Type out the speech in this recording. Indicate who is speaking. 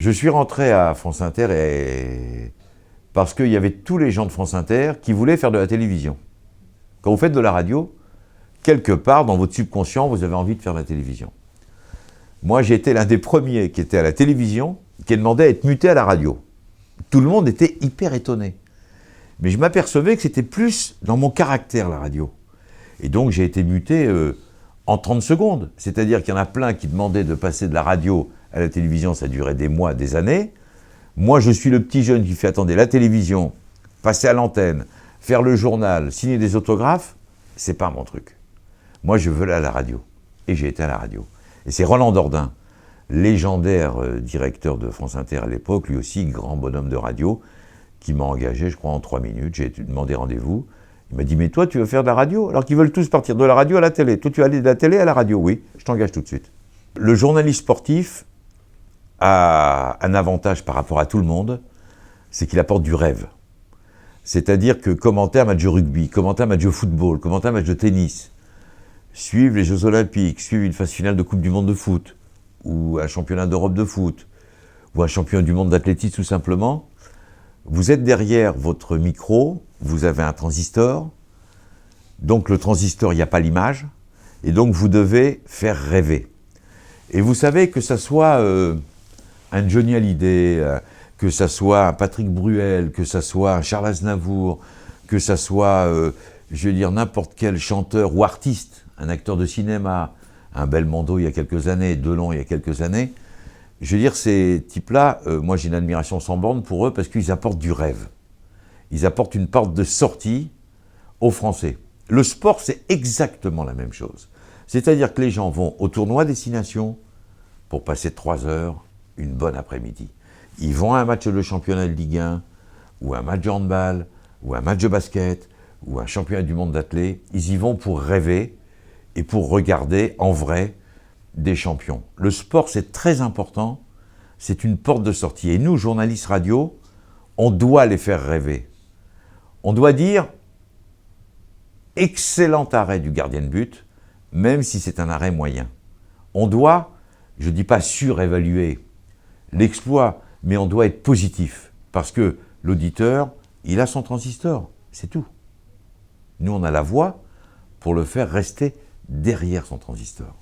Speaker 1: Je suis rentré à France Inter parce qu'il y avait tous les gens de France Inter qui voulaient faire de la télévision. Quand vous faites de la radio, quelque part dans votre subconscient, vous avez envie de faire de la télévision. Moi, j'ai été l'un des premiers qui était à la télévision, qui demandait à être muté à la radio. Tout le monde était hyper étonné. Mais je m'apercevais que c'était plus dans mon caractère, la radio. Et donc, j'ai été muté en 30 secondes. C'est-à-dire qu'il y en a plein qui demandaient de passer de la radio à la télévision, ça durait des mois, des années. Moi, je suis le petit jeune qui fait, attendez, la télévision, passer à l'antenne, faire le journal, signer des autographes, c'est pas mon truc. Moi, je veux aller à la radio. Et j'ai été à la radio. Et c'est Roland Dordain, légendaire directeur de France Inter à l'époque, lui aussi, grand bonhomme de radio, qui m'a engagé, je crois, en 3 minutes. J'ai demandé rendez-vous. Il m'a dit, mais toi, tu veux faire de la radio? Alors qu'ils veulent tous partir de la radio à la télé. Toi, tu vas aller de la télé à la radio? Oui, je t'engage tout de suite. Le journaliste sportif a un avantage par rapport à tout le monde, c'est qu'il apporte du rêve. C'est-à-dire que commenter un match de rugby, commenter un match de football, commenter un match de tennis, suivre les Jeux Olympiques, suivre une phase finale de Coupe du Monde de foot, ou un championnat d'Europe de foot, ou un championnat du monde d'athlétisme tout simplement, vous êtes derrière votre micro, vous avez un transistor, donc le transistor, il n'y a pas l'image, et donc vous devez faire rêver. Et vous savez que ça soit un Johnny Hallyday, que ça soit un Patrick Bruel, que ça soit un Charles Aznavour, que ça soit, je veux dire, n'importe quel chanteur ou artiste, un acteur de cinéma, un Belmondo il y a quelques années, Delon il y a quelques années, je veux dire, ces types-là, moi j'ai une admiration sans borne pour eux parce qu'ils apportent du rêve. Ils apportent une porte de sortie aux Français. Le sport, c'est exactement la même chose. C'est-à-dire que les gens vont au tournoi Destination pour passer 3 heures, une bonne après-midi. Ils vont à un match de championnat de Ligue 1, ou un match de handball, ou un match de basket, ou un championnat du monde d'athlé. Ils y vont pour rêver et pour regarder en vrai des champions. Le sport, c'est très important, c'est une porte de sortie. Et nous, journalistes radio, on doit les faire rêver. On doit dire « excellent arrêt du gardien de but », même si c'est un arrêt moyen. On doit, je ne dis pas surévaluer l'exploit, mais on doit être positif, parce que l'auditeur, il a son transistor, c'est tout. Nous, on a la voix pour le faire rester derrière son transistor.